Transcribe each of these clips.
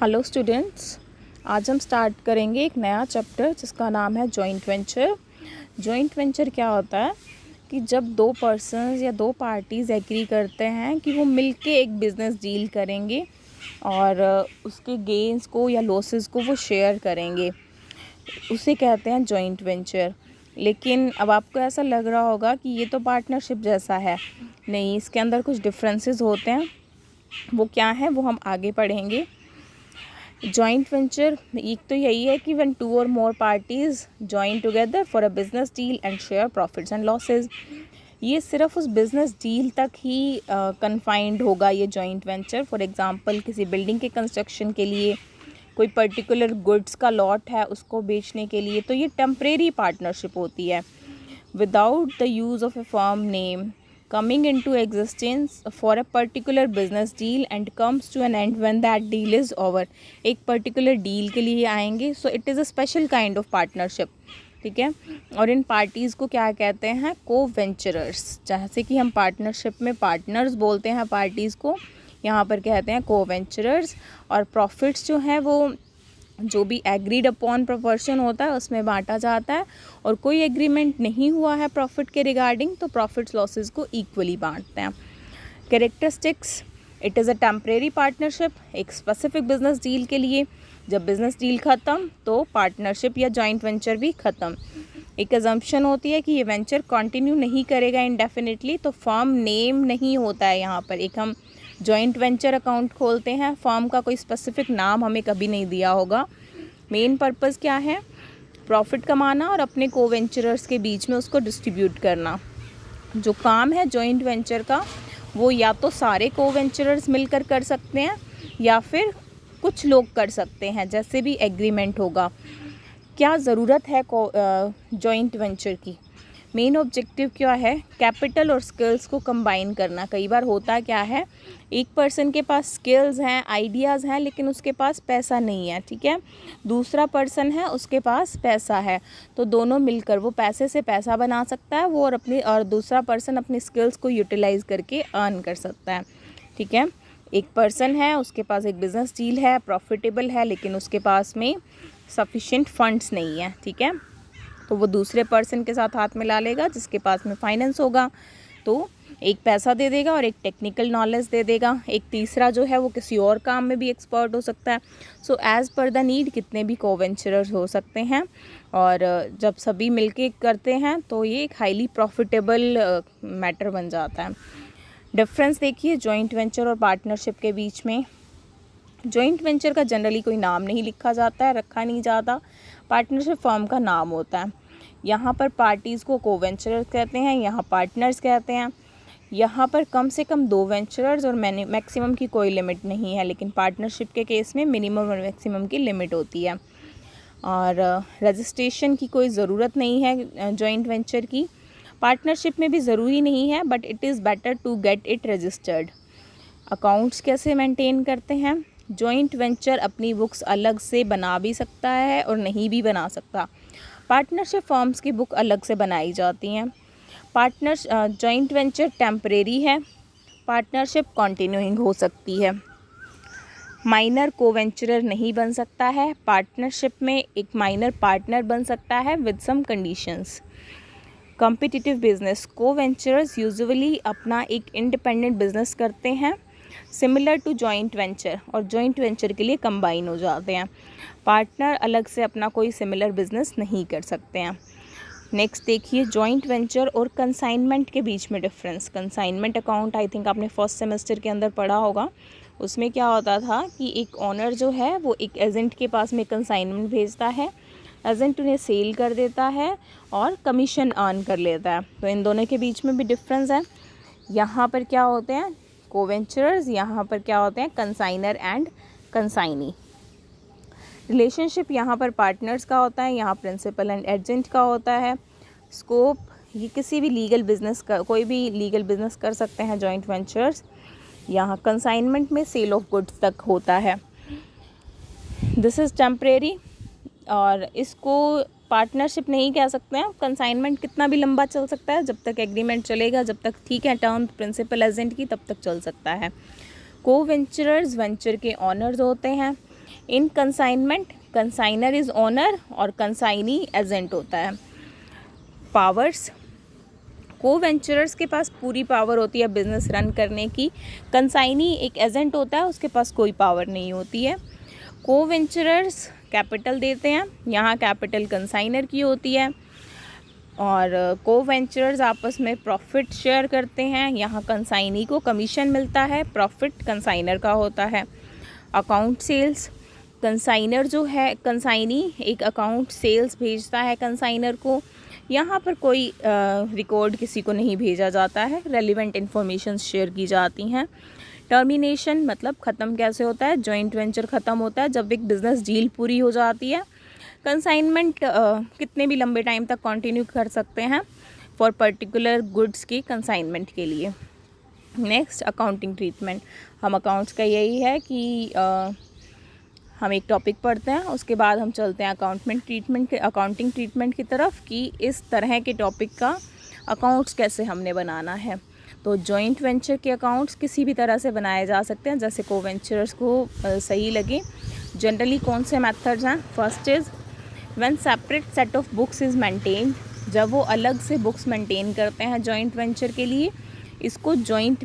Hello students, आज हम start करेंगे एक नया चैप्टर जिसका नाम है जॉइंट वेंचर। जॉइंट वेंचर क्या होता है कि जब दो पर्सन्स या दो पार्टीज़ एग्री करते हैं कि वो मिलके एक बिज़नेस डील करेंगे और उसके गेन्स को या लॉसेस को वो शेयर करेंगे, उसे कहते हैं जॉइंट वेंचर। लेकिन अब आपको ऐसा लग रहा होगा कि ये तो पार्टनरशिप जैसा है। नहीं, इसके अंदर कुछ डिफरेंसेस होते हैं। वो क्या है वो हम आगे पढ़ेंगे। जॉइंट वेंचर एक तो यही है कि व्हेन टू और more parties join together for a business deal and share profits and losses. ये सिर्फ उस बिजनेस डील तक ही कन्फाइंड होगा ये जॉइंट वेंचर। फॉर एग्जांपल किसी बिल्डिंग के कंस्ट्रक्शन के लिए, कोई पर्टिकुलर गुड्स का लॉट है उसको बेचने के लिए, तो ये टेम्परेरी पार्टनरशिप होती है without the use of A firm name coming into existence for a particular business deal and comes to an end when that deal is over। एक particular deal के लिए आएंगे, so it is a special kind of partnership। ठीक है, और इन parties को क्या कहते हैं? co-venturers। जैसे कि हम पार्टनरशिप में पार्टनर्स बोलते हैं पार्टीज़ को, यहाँ पर कहते हैं co-venturers। और प्रॉफिट्स जो हैं वो जो भी एग्रीड अपॉन प्रोपोर्शन होता है उसमें बांटा जाता है, और कोई एग्रीमेंट नहीं हुआ है प्रॉफिट के रिगार्डिंग तो प्रॉफिट्स लॉसेस को इक्वली बांटते हैं। Characteristics, it is a temporary partnership, एक स्पेसिफिक बिजनेस डील के लिए। जब बिजनेस डील ख़त्म तो पार्टनरशिप या जॉइंट वेंचर भी ख़त्म। एक अजम्पशन होती है कि ये वेंचर कंटिन्यू नहीं करेगा इंडेफिनिटली, तो फर्म नेम नहीं होता है यहाँ पर। एक हम जॉइंट वेंचर अकाउंट खोलते हैं, फर्म का कोई स्पेसिफिक नाम हमें कभी नहीं दिया होगा। मेन पर्पस क्या है? प्रॉफिट कमाना और अपने को वेंचरर्स के बीच में उसको डिस्ट्रीब्यूट करना। जो काम है जॉइंट वेंचर का वो या तो सारे को वेंचरर्स मिलकर कर सकते हैं या फिर कुछ लोग कर सकते हैं, जैसे भी एग्रीमेंट होगा। क्या ज़रूरत है जॉइंट वेंचर की? मेन ऑब्जेक्टिव क्या है? कैपिटल और स्किल्स को कंबाइन करना। कई बार होता क्या है, एक पर्सन के पास स्किल्स हैं, आइडियाज़ हैं, लेकिन उसके पास पैसा नहीं है। ठीक है, दूसरा पर्सन है उसके पास पैसा है, तो दोनों मिलकर वो पैसे से पैसा बना सकता है वो, और दूसरा पर्सन अपनी स्किल्स को यूटिलाइज़ करके अर्न कर सकता है। ठीक है, एक पर्सन है उसके पास एक बिज़नेस डील है, प्रॉफिटेबल है, लेकिन उसके पास में सफिशिएंट फंड्स नहीं है। ठीक है, तो वो दूसरे पर्सन के साथ हाथ मिला लेगा जिसके पास में फाइनेंस होगा, तो एक पैसा दे देगा और एक टेक्निकल नॉलेज दे देगा। एक तीसरा जो है वो किसी और काम में भी एक्सपर्ट हो सकता है। So as per the need कितने भी कोवेंचरर्स हो सकते हैं, और जब सभी मिलके करते हैं तो ये एक हाईली प्रॉफिटेबल मैटर बन जाता है। डिफरेंस देखिए जॉइंट वेंचर और पार्टनरशिप के बीच में। जॉइंट वेंचर का जनरली कोई नाम नहीं लिखा जाता है, रखा नहीं जाता। पार्टनरशिप फर्म का नाम होता है। यहाँ पर पार्टीज़ को कोवेंचरर्स कहते हैं, यहाँ पार्टनर्स कहते हैं। यहाँ पर कम से कम 2 वेंचरर्स और मैक्सिमम की कोई लिमिट नहीं है, लेकिन पार्टनरशिप के केस में मिनिमम और मैक्सिमम की लिमिट होती है। और रजिस्ट्रेशन की कोई ज़रूरत नहीं है जॉइंट वेंचर की। पार्टनरशिप में भी ज़रूरी नहीं है, but it is better to get it registered. Accounts कैसे मेंटेन करते हैं? जॉइंट वेंचर अपनी बुक्स अलग से बना भी सकता है और नहीं भी बना सकता। पार्टनरशिप फर्म्स की बुक अलग से बनाई जाती हैं। जॉइंट वेंचर टेम्परेरी है, पार्टनरशिप कंटिन्यूइंग हो सकती है। माइनर कोवेंचरर नहीं बन सकता है। पार्टनरशिप में एक माइनर पार्टनर बन सकता है with some conditions. Competitive business, coventurers usually अपना एक इंडिपेंडेंट बिजनेस करते हैं सिमिलर टू जॉइंट वेंचर, और जॉइंट वेंचर के लिए कंबाइन हो जाते हैं। पार्टनर अलग से अपना कोई सिमिलर बिजनेस नहीं कर सकते हैं। नेक्स्ट देखिए जॉइंट वेंचर और कंसाइनमेंट के बीच में difference. Consignment account I think आपने फर्स्ट सेमेस्टर के अंदर पढ़ा होगा। उसमें क्या होता था कि एक ऑनर जो है वो एक एजेंट के पास में कंसाइनमेंट भेजता है, एजेंट उन्हें सेल कर देता है और कमीशन अर्न कर लेता है। तो इन दोनों के बीच में भी डिफरेंस है। यहाँ पर क्या होते हैं कोवेंचरर्स, यहाँ पर क्या होते हैं कंसाइनर एंड कंसाइनी। रिलेशनशिप यहाँ पर पार्टनर्स का होता है, यहाँ प्रिंसिपल एंड एजेंट का होता है। स्कोप, ये किसी भी लीगल बिजनेस का, कोई भी लीगल बिजनेस कर सकते हैं जॉइंट वेंचर्स। यहाँ कंसाइनमेंट में सेल ऑफ गुड्स तक होता है। दिस इज़ टेम्परेरी, और इसको पार्टनरशिप नहीं कह सकते हैं। कंसाइनमेंट कितना भी लंबा चल सकता है, जब तक एग्रीमेंट चलेगा, जब तक ठीक है टर्म प्रिंसिपल एजेंट की, तब तक चल सकता है। को वेंचरर्स वेंचर के ऑनर्स होते हैं। इन कंसाइनमेंट, कंसाइनर इज़ ओनर और कंसाइनी एजेंट होता है। पावर्स, को वेंचरर्स के पास पूरी पावर होती है बिजनेस रन करने की, कंसाइनी एक एजेंट होता है, उसके पास कोई पावर नहीं होती है। को वेंचरर्स कैपिटल देते हैं, यहाँ कैपिटल कंसाइनर की होती है, और को वेंचरर्स आपस में प्रॉफिट शेयर करते हैं, यहाँ कंसाइनी को कमीशन मिलता है, प्रॉफिट कंसाइनर का होता है। अकाउंट सेल्स, कंसाइनर जो है, कंसाइनी एक अकाउंट सेल्स भेजता है कंसाइनर को, यहाँ पर कोई रिकॉर्ड किसी को नहीं भेजा जाता है, रेलिवेंट इन्फॉर्मेशन शेयर की जाती हैं। टर्मिनेशन मतलब ख़त्म कैसे होता है, जॉइंट वेंचर ख़त्म होता है जब एक बिज़नेस डील पूरी हो जाती है। कंसाइनमेंट कितने भी लंबे टाइम तक कंटिन्यू कर सकते हैं फॉर पर्टिकुलर गुड्स की कंसाइनमेंट के लिए। नेक्स्ट अकाउंटिंग ट्रीटमेंट, हम अकाउंट्स का यही है कि हम एक टॉपिक पढ़ते हैं, उसके बाद हम चलते हैं अकाउंटिंग ट्रीटमेंट की तरफ कि इस तरह के टॉपिक का अकाउंट्स कैसे हमने बनाना है। तो जॉइंट वेंचर के अकाउंट्स किसी भी तरह से बनाए जा सकते हैं, जैसे को वेंचर्स को सही लगे। जनरली कौन से मेथड्स हैं, first is when separate set of books is maintained, जब वो अलग से बुक्स मेंटेन करते हैं जॉइंट वेंचर के लिए, इसको जॉइंट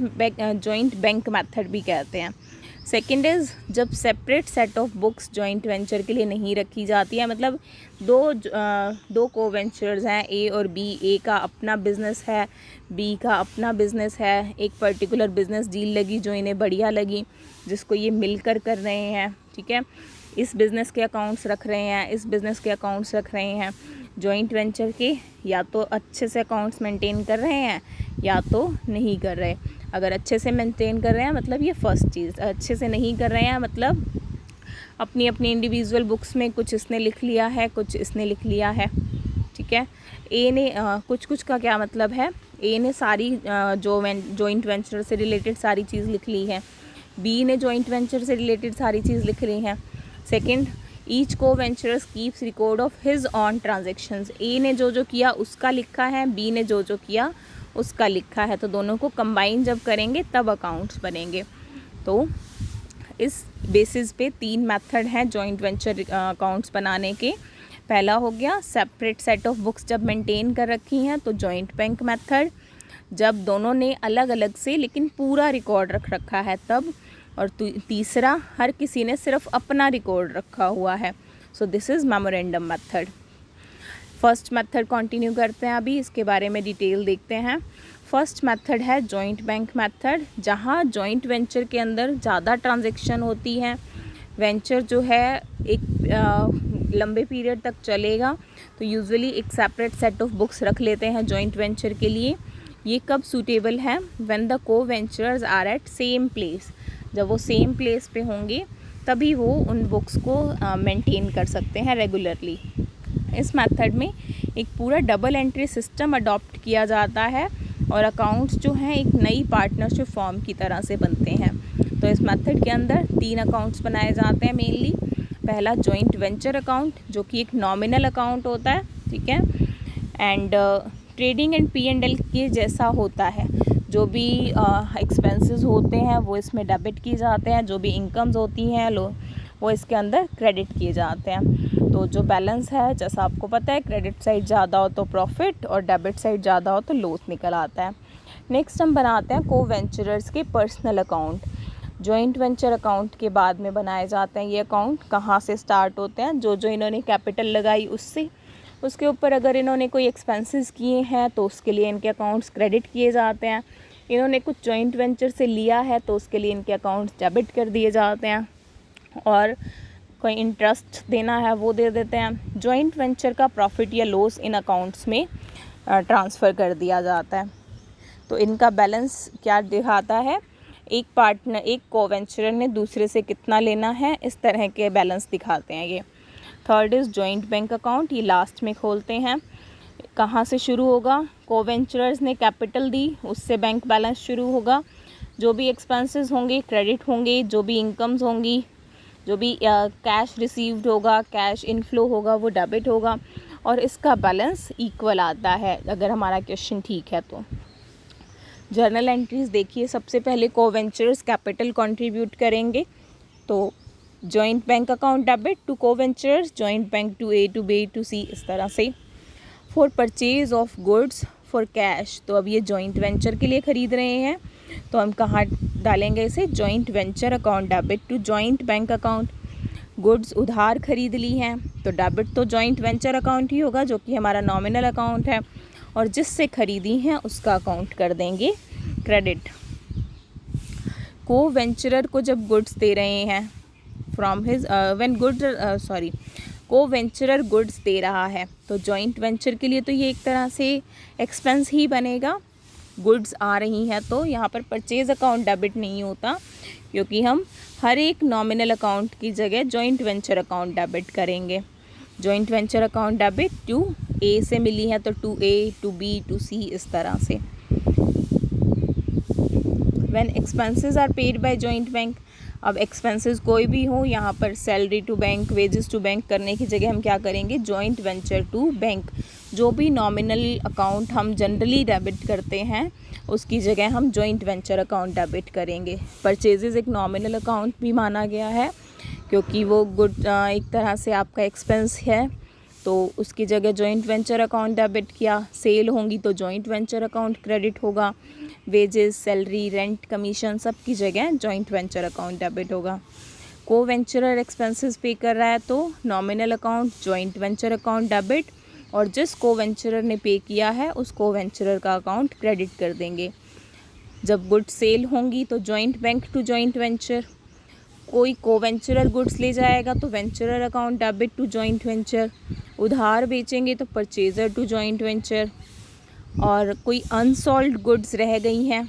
बैंक मेथड भी कहते हैं। सेकेंड इज़ जब separate set of books joint venture के लिए नहीं रखी जाती है, मतलब दो को वेंचर्स हैं ए और बी, ए का अपना बिज़नेस है, बी का अपना बिज़नेस है, एक पर्टिकुलर बिज़नेस डील लगी जो इन्हें बढ़िया लगी, जिसको ये मिलकर कर रहे हैं, ठीक है, इस बिज़नेस के अकाउंट्स रख रहे हैं, इस बिज़नेस के अकाउंट्स रख रहे हैं। जॉइंट वेंचर के या तो अच्छे से अकाउंट्स मेंटेन कर रहे हैं या तो नहीं कर रहे। अगर अच्छे से मेंटेन कर रहे हैं मतलब ये फर्स्ट चीज़, अच्छे से नहीं कर रहे हैं मतलब अपनी अपनी इंडिविजुअल बुक्स में कुछ इसने लिख लिया है, कुछ इसने लिख लिया है, ठीक है। ए ने कुछ का क्या मतलब है, ए ने सारी जॉइंट वेंचर से रिलेटेड सारी चीज़ लिख ली है, बी ने जॉइंट वेंचर से रिलेटेड सारी चीज़ लिख ली है। Second, each coventures keeps record of his own transactions, A ने जो किया उसका लिखा है, बी ने जो किया उसका लिखा है, तो दोनों को कंबाइन जब करेंगे तब अकाउंट्स बनेंगे। तो इस बेसिस पे 3 मेथड हैं जॉइंट वेंचर अकाउंट्स बनाने के। पहला हो गया सेपरेट सेट ऑफ बुक्स जब मेंटेन कर रखी हैं तो जॉइंट बैंक मेथड, जब दोनों ने अलग अलग से लेकिन पूरा रिकॉर्ड रख रखा है तब, और तीसरा हर किसी ने सिर्फ अपना रिकॉर्ड रखा हुआ है, so this is memorandum method. First method continue करते हैं, अभी इसके बारे में डिटेल देखते हैं। फर्स्ट मेथड है जॉइंट बैंक मेथड, जहाँ जॉइंट वेंचर के अंदर ज़्यादा ट्रांजैक्शन होती हैं, वेंचर जो है एक लंबे पीरियड तक चलेगा, तो यूजुअली एक सेपरेट सेट ऑफ बुक्स रख लेते हैं जॉइंट वेंचर के लिए। ये कब सूटेबल है, when the co ventures are at same place, जब वो सेम प्लेस पे होंगे तभी वो उन बुक्स को मेंटेन कर सकते हैं रेगुलरली। इस मेथड में एक पूरा डबल एंट्री सिस्टम अडॉप्ट किया जाता है और अकाउंट्स जो हैं एक नई पार्टनरशिप फॉर्म की तरह से बनते हैं। तो इस मेथड के अंदर 3 अकाउंट्स बनाए जाते हैं मेनली। पहला जॉइंट वेंचर अकाउंट जो कि एक नॉमिनल अकाउंट होता है, ठीक है, एंड ट्रेडिंग एंड P&L के जैसा होता है, जो भी एक्सपेंसेस होते हैं वो इसमें डेबिट किए जाते हैं, जो भी इनकम्स होती हैं वो इसके अंदर क्रेडिट किए जाते हैं। तो जो बैलेंस है, जैसा आपको पता है, क्रेडिट साइड ज़्यादा हो तो प्रॉफिट और डेबिट साइड ज़्यादा हो तो लॉस निकल आता है। नेक्स्ट हम बनाते हैं को वेंचरर्स के personal account. Joint venture account के बाद में बनाए जाते हैं ये अकाउंट। कहाँ से स्टार्ट होते हैं, जो इन्होंने कैपिटल लगाई उससे, उसके ऊपर अगर इन्होंने कोई एक्सपेंसेस किए हैं तो उसके लिए इनके अकाउंट्स क्रेडिट किए जाते हैं। इन्होंने कुछ जॉइंट वेंचर से लिया है तो उसके लिए इनके अकाउंट्स डेबिट कर दिए जाते हैं, और कोई इंटरेस्ट देना है वो दे देते हैं। जॉइंट वेंचर का प्रॉफिट या लॉस इन अकाउंट्स में ट्रांसफ़र कर दिया जाता है। तो इनका बैलेंस क्या दिखाता है, एक पार्टनर, एक को-वेंचरर ने दूसरे से कितना लेना है, इस तरह के बैलेंस दिखाते हैं ये। Third is joint bank account, ये लास्ट में खोलते हैं। कहाँ से शुरू होगा, को-वेंचरर्स ने कैपिटल दी, उससे बैंक बैलेंस शुरू होगा। जो भी एक्सपेंसेस होंगे क्रेडिट होंगे, जो भी इनकम्स होंगी, जो भी कैश रिसीव्ड होगा, कैश इनफ्लो होगा, वो डेबिट होगा, और इसका बैलेंस इक्वल आता है अगर हमारा क्वेश्चन ठीक है तो। जर्नल एंट्रीज देखिए, सबसे पहले को-वेंचर्स कैपिटल कंट्रीब्यूट करेंगे, तो joint bank account debit to coventures, joint bank to A to B to C, इस तरह से। For purchase of goods for cash, तो अब ये जॉइंट वेंचर के लिए ख़रीद रहे हैं तो हम कहाँ डालेंगे इसे, joint venture account debit to joint bank account. Goods उधार खरीद ली हैं तो डेबिट तो जॉइंट वेंचर अकाउंट ही होगा जो कि हमारा नॉमिनल अकाउंट है, और जिससे ख़रीदी हैं उसका अकाउंट कर देंगे क्रेडिट। को वेंचरर को जब गुड्स दे रहे हैं फ्रॉम हिज व्हेन को वेंचरर गुड्स दे रहा है तो जॉइंट वेंचर के लिए तो ये एक तरह से एक्सपेंस ही बनेगा। गुड्स आ रही हैं तो यहाँ पर परचेज अकाउंट डेबिट नहीं होता, क्योंकि हम हर एक नॉमिनल अकाउंट की जगह जॉइंट वेंचर अकाउंट डेबिट करेंगे। Joint venture account debit to A से मिली है तो to A to B to C, इस तरह से। When expenses are paid by joint bank, अब एक्सपेंसेस कोई भी हो, यहाँ पर salary to bank, wages to bank करने की जगह हम क्या करेंगे, जॉइंट वेंचर टू बैंक। जो भी नॉमिनल अकाउंट हम जनरली डेबिट करते हैं उसकी जगह हम जॉइंट वेंचर अकाउंट डेबिट करेंगे। परचेजेस एक नॉमिनल अकाउंट भी माना गया है क्योंकि वो गुड एक तरह से आपका एक्सपेंस है, तो उसकी जगह जॉइंट वेंचर अकाउंट डेबिट किया। सेल होंगी तो जॉइंट वेंचर अकाउंट क्रेडिट होगा। वेजेस, सैलरी, रेंट, कमीशन सब की जगह जॉइंट वेंचर अकाउंट डेबिट होगा। को वेंचरर एक्सपेंसेस पे कर रहा है तो nominal account joint venture account debit, और जिस को वेंचरर ने पे किया है उस को वेंचरर का अकाउंट क्रेडिट कर देंगे। जब गुड सेल होंगी तो joint bank to joint venture. कोई को वेंचरर गुड्स ले जाएगा तो venturer account debit to joint venture. उधार बेचेंगे तो परचेजर टू जॉइंट वेंचर। और कोई अनसोल्ड गुड्स रह गई हैं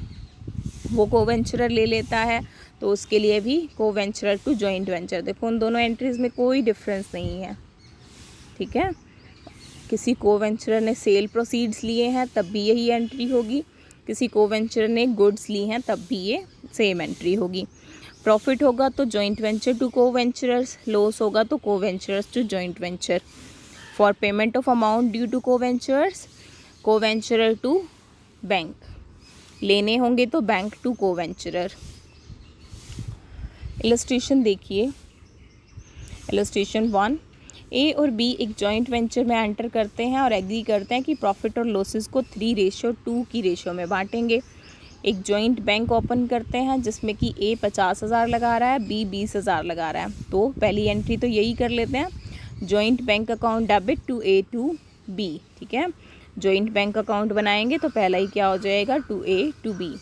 वो को वेंचरर ले लेता है तो उसके लिए भी को वेंचरर टू जॉइंट वेंचर। देखो उन दोनों एंट्रीज़ में कोई डिफरेंस नहीं है, ठीक है। किसी को वेंचरर ने सेल प्रोसीड्स लिए हैं तब भी यही एंट्री होगी, किसी को वेंचरर ने गुड्स ली हैं तब भी ये सेम एंट्री होगी। प्रॉफिट होगा तो जॉइंट वेंचर टू को वेंचरर्स, लॉस होगा तो coventurers to joint venture. For payment of amount due to को venturers, coventurer to bank. लेने होंगे तो बैंक टू को वेंचरर। इलस्ट्रेशन देखिए, इलस्ट्रेशन 1। ए और बी एक जॉइंट वेंचर में एंटर करते हैं और एग्री करते हैं कि प्रॉफिट और लॉसेस को 3:2 की रेशो में बांटेंगे। एक जॉइंट बैंक ओपन करते हैं जिसमें कि ए 50,000 लगा रहा है, बी 20,000 लगा रहा है। तो पहली एंट्री तो यही कर लेते हैं, joint bank account debit to A to B, ठीक है। जॉइंट बैंक अकाउंट बनाएंगे तो पहला ही क्या हो जाएगा, to A to B.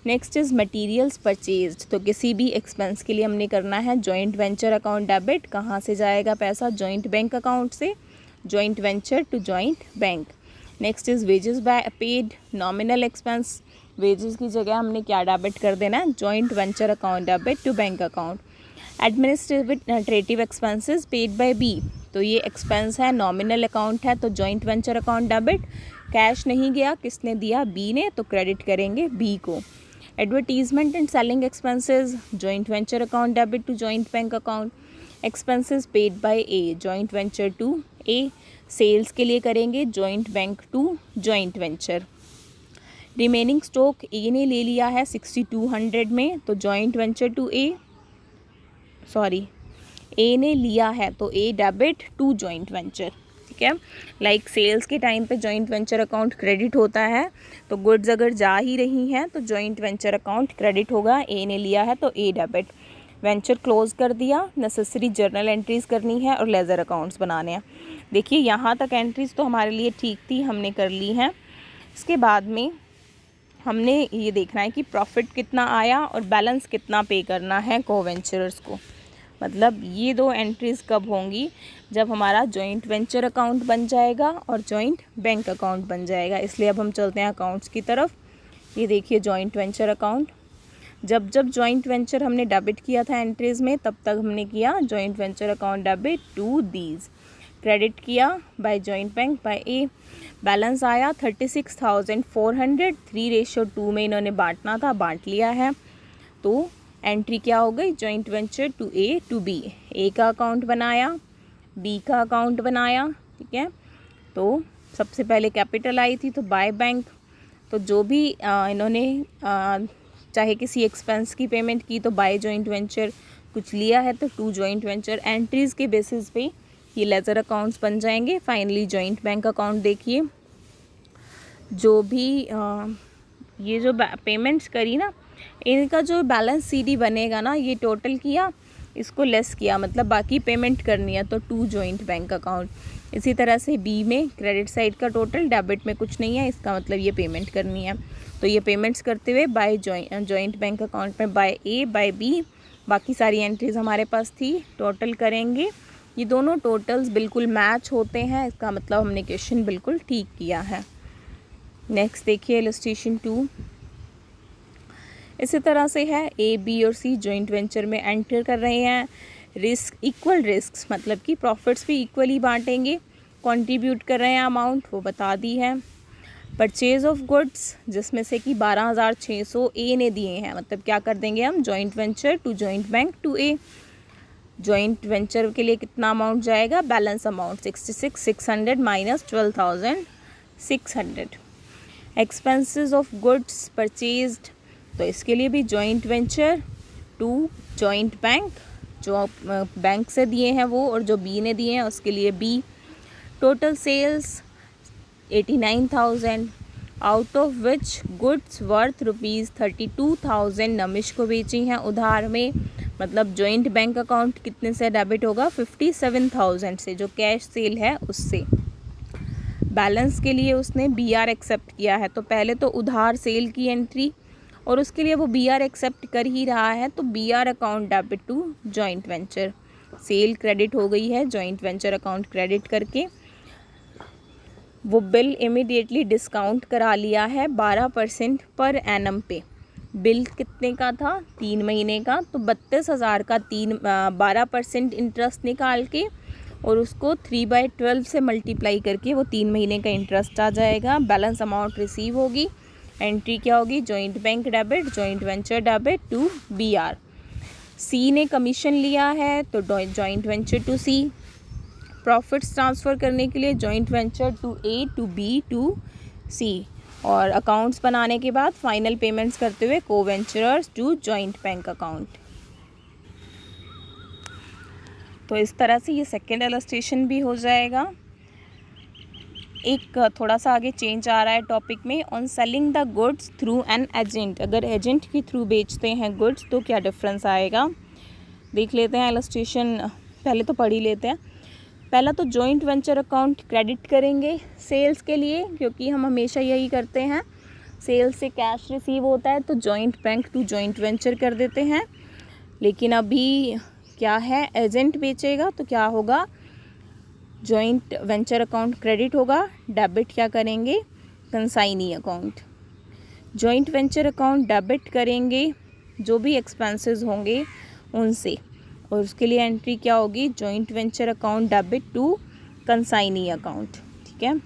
Next is materials purchased, तो किसी भी एक्सपेंस के लिए हमने करना है जॉइंट वेंचर अकाउंट डेबिट। कहाँ से जाएगा पैसा, जॉइंट बैंक अकाउंट से, joint venture to joint bank. Next is wages by paid, nominal expense, wages की जगह हमने क्या डेबिट कर देना है, joint venture account debit to bank account. Administrative expenses paid by B, तो ये एक्सपेंस है, नॉमिनल अकाउंट है तो joint venture account debit. Cash नहीं गया, किसने दिया, बी ने, तो क्रेडिट करेंगे बी को। Advertisement and selling expenses, joint venture account debit to joint bank account. Expenses paid by A, joint venture to A. Sales के लिए करेंगे joint bank to joint venture. Remaining stock A ने ले लिया है 6200 में तो जॉइंट वेंचर टू ए, सॉरी ए ने लिया है तो A debit to joint venture, ठीक है। लाइक सेल्स के टाइम पे जॉइंट वेंचर अकाउंट क्रेडिट होता है, तो गुड्स अगर जा ही रही हैं तो जॉइंट वेंचर अकाउंट क्रेडिट होगा। ए ने लिया है तो ए डेबिट। वेंचर क्लोज कर दिया, नेसेसरी जर्नल एंट्रीज़ करनी है और लेज़र अकाउंट्स बनाने हैं। देखिए यहाँ तक एंट्रीज़ तो हमारे लिए ठीक थी, हमने कर ली हैं। इसके बाद में हमने ये देखना है कि प्रॉफिट कितना आया और बैलेंस कितना पे करना है को वेंचरर्स को। मतलब ये दो एंट्रीज़ कब होंगी, जब हमारा जॉइंट वेंचर अकाउंट बन जाएगा और जॉइंट बैंक अकाउंट बन जाएगा। इसलिए अब हम चलते हैं अकाउंट्स की तरफ। ये देखिए जॉइंट वेंचर अकाउंट, जब जब जॉइंट वेंचर हमने डेबिट किया था एंट्रीज़ में तब तक हमने किया joint venture account debit to these. Credit किया by joint bank by A. Balance आया 36,400, 3:2 में इन्होंने बांटना था, बांट लिया है। तो एंट्री क्या हो गई, joint venture to A to B. A का अकाउंट बनाया, बी का अकाउंट बनाया, ठीक है। तो सबसे पहले कैपिटल आई थी तो बाय बैंक, तो जो भी इन्होंने चाहे किसी एक्सपेंस की पेमेंट की तो बाय जॉइंट वेंचर, कुछ लिया है तो टू जॉइंट वेंचर एंट्रीज़ के बेसिस पे ये लेज़र अकाउंट्स बन जाएंगे। फाइनली जॉइंट बैंक अकाउंट देखिए, जो भी ये जो पेमेंट्स करी ना, इनका जो बैलेंस सीडी बनेगा ना, ये टोटल किया, इसको लेस किया, मतलब बाकी पेमेंट करनी है तो टू जॉइंट बैंक अकाउंट। इसी तरह से बी में क्रेडिट साइड का टोटल, डेबिट में कुछ नहीं है, इसका मतलब ये पेमेंट करनी है, तो ये पेमेंट्स करते हुए बाय जॉइंट बैंक अकाउंट में बाय ए बाय बी, बाकी सारी एंट्रीज हमारे पास थी, टोटल करेंगे। ये दोनों टोटल्स बिल्कुल मैच होते हैं, इसका मतलब हमने क्वेश्चन बिल्कुल ठीक किया है। नेक्स्ट देखिए इलस्ट्रेशन 2। इसी तरह से है, ए बी और सी जॉइंट वेंचर में एंटर कर रहे हैं। रिस्क इक्वल रिस्क, मतलब कि प्रॉफिट्स भी इक्वली बांटेंगे। कंट्रीब्यूट कर रहे हैं अमाउंट, वो बता दी है। परचेज ऑफ गुड्स, जिसमें से कि 12,600 ए ने दिए हैं, मतलब क्या कर देंगे हम, joint venture to joint bank to A. Joint venture के लिए कितना अमाउंट जाएगा, balance amount 66,600 minus 12,600। Expenses of goods purchased, तो इसके लिए भी joint venture to joint bank, जो बैंक से दिए हैं वो, और जो बी ने दिए हैं उसके लिए B. Total sales 89,000, out of which goods worth ₹32,000 Namish को बेची हैं उधार में, मतलब जॉइंट बैंक अकाउंट कितने से डेबिट होगा, 57,000 से, जो कैश सेल है उससे। बैलेंस के लिए उसने बी आर एक्सेप्ट किया है, तो पहले तो उधार सेल की एंट्री, और उसके लिए वो बी आर एक्सेप्ट कर ही रहा है, तो B R account debit to joint venture. Sale credit हो गई है, जॉइंट वेंचर अकाउंट क्रेडिट करके वो बिल इमीडिएटली डिस्काउंट करा लिया है 12% पर एनम पे। बिल कितने का था, 3 महीने का, तो 32,000 का 12% इंटरेस्ट निकाल के और उसको 3/12 से मल्टीप्लाई करके वो 3 महीने का इंटरेस्ट आ जाएगा। बैलेंस अमाउंट रिसीव होगी, एंट्री क्या होगी, joint bank debit joint venture debit to B R. C ने कमीशन लिया है तो joint venture to C. Profits transfer करने के लिए joint venture to A to B to C, और अकाउंट्स बनाने के बाद फाइनल पेमेंट्स करते हुए को venturers to joint bank account. तो इस तरह से ये सेकेंड इलस्ट्रेशन भी हो जाएगा। एक थोड़ा सा आगे चेंज आ रहा है टॉपिक में, on selling the goods through an agent. अगर एजेंट के थ्रू बेचते हैं गुड्स तो क्या डिफरेंस आएगा, देख लेते हैं इलस्ट्रेशन। पहले तो पढ़ ही लेते हैं। पहला तो जॉइंट वेंचर अकाउंट क्रेडिट करेंगे सेल्स के लिए, क्योंकि हम हमेशा यही करते हैं, सेल्स से कैश रिसीव होता है तो joint bank to joint venture कर देते हैं। लेकिन अभी क्या है, एजेंट बेचेगा तो क्या होगा, जॉइंट वेंचर अकाउंट क्रेडिट होगा, डेबिट क्या करेंगे, consignee account. Joint venture account debit करेंगे जो भी एक्सपेंसेस होंगे उनसे, और उसके लिए एंट्री क्या होगी, joint venture account debit to consignee account, ठीक है।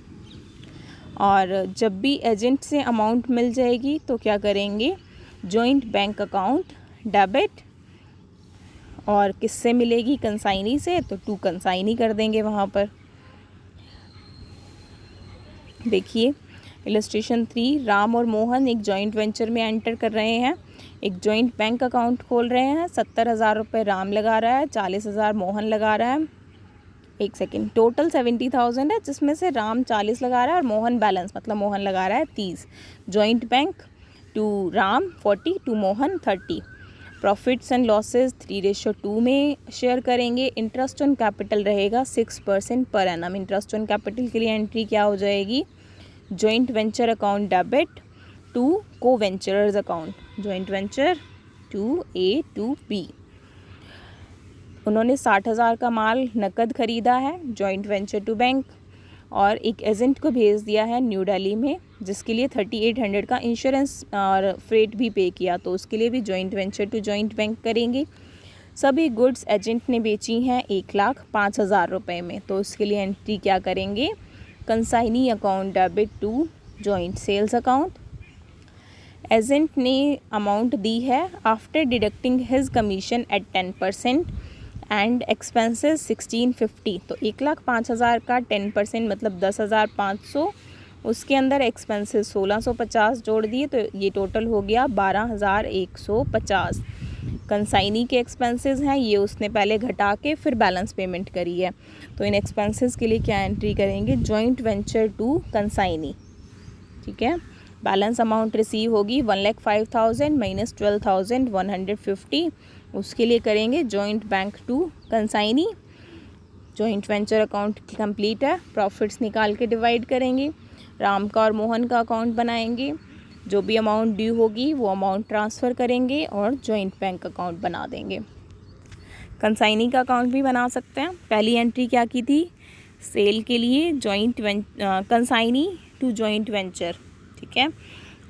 और जब भी एजेंट से अमाउंट मिल जाएगी तो क्या करेंगे, जॉइंट बैंक अकाउंट डेबिट, और किससे मिलेगी, कंसाइनी से, तो टू कंसाइनी कर देंगे वहाँ पर। देखिए इलस्ट्रेशन 3, राम और मोहन एक जॉइंट वेंचर में एंटर कर रहे हैं, एक जॉइंट बैंक अकाउंट खोल रहे हैं। 70,000 रुपये राम लगा रहा है, 40,000 मोहन लगा रहा है। एक सेकेंड, टोटल 70,000 है, जिसमें से राम 40 लगा रहा है और मोहन बैलेंस, मतलब मोहन लगा रहा है 30। Joint bank to Ram 40 to Mohan 30। Profits and losses 3:2 में शेयर करेंगे। इंटरेस्ट ऑन कैपिटल रहेगा 6% per annum. Interest on capital के लिए एंट्री क्या हो जाएगी, joint venture account debit to को venturers account, joint venture to A to B. उन्होंने 60,000 का माल नकद खरीदा है, जॉइंट वेंचर टू बैंक, और एक एजेंट को भेज दिया है न्यू दिल्ली में, जिसके लिए 3800 का इंश्योरेंस और फ्रेट भी पे किया, तो उसके लिए भी joint venture to joint bank करेंगे। सभी गुड्स एजेंट ने बेची हैं 1,05,000 रुपये में, तो उसके लिए एंट्री क्या करेंगे, consignee account debit to joint sales account. Agent ने अमाउंट दी है after deducting his commission at 10% and expenses 1650, तो 1,05,000 का 10% मतलब 10,500, उसके अंदर एक्सपेंसेस 1,650 जोड़ दिए, तो ये टोटल हो गया 12,150। कंसाइनी के एक्सपेंसेस हैं, ये उसने पहले घटा के फिर बैलेंस पेमेंट करी है। तो इन एक्सपेंसेस के लिए क्या एंट्री करेंगे, जॉइंट वेंचर टू कंसाइनी। ठीक है, बैलेंस अमाउंट रिसीव होगी 1,05,000 माइनस 12,150, उसके लिए करेंगे joint bank to consignee. Joint venture account complete है, प्रॉफिट्स निकाल के डिवाइड करेंगे, राम का और मोहन का अकाउंट बनाएंगे, जो भी अमाउंट ड्यू होगी वो अमाउंट ट्रांसफ़र करेंगे और जॉइंट बैंक अकाउंट बना देंगे। कंसाइनी का अकाउंट भी बना सकते हैं। पहली एंट्री क्या की थी, सेल के लिए joint consignee to joint venture. ठीक है,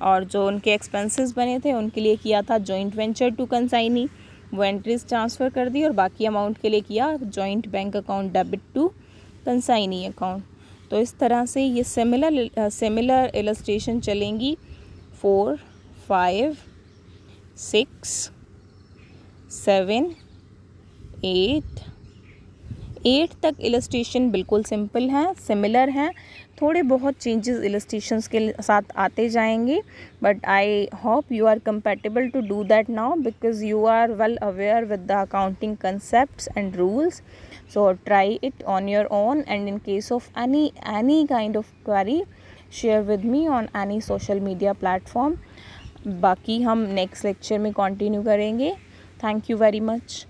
और जो उनके एक्सपेंसेस बने थे उनके लिए किया था जॉइंट वेंचर टू कंसाइनी, वो एंट्रीज ट्रांसफ़र कर दी, और बाकी अमाउंट के लिए किया joint bank account debit to consignee account. तो इस तरह से ये सिमिलर इलस्ट्रेशन चलेंगी 4, 5, 6, 7, 8 तक इलस्ट्रेशन बिल्कुल सिंपल हैं, सिमिलर हैं। थोड़े बहुत चेंजेस इलस्ट्रेशंस के साथ आते जाएंगे, but I hope you are compatible to do that now because you are well aware with the accounting concepts and rules. So try it on your own, and in case of any kind of query, share with me on any social media platform. बाकी हम next lecture में continue करेंगे। Thank you very much.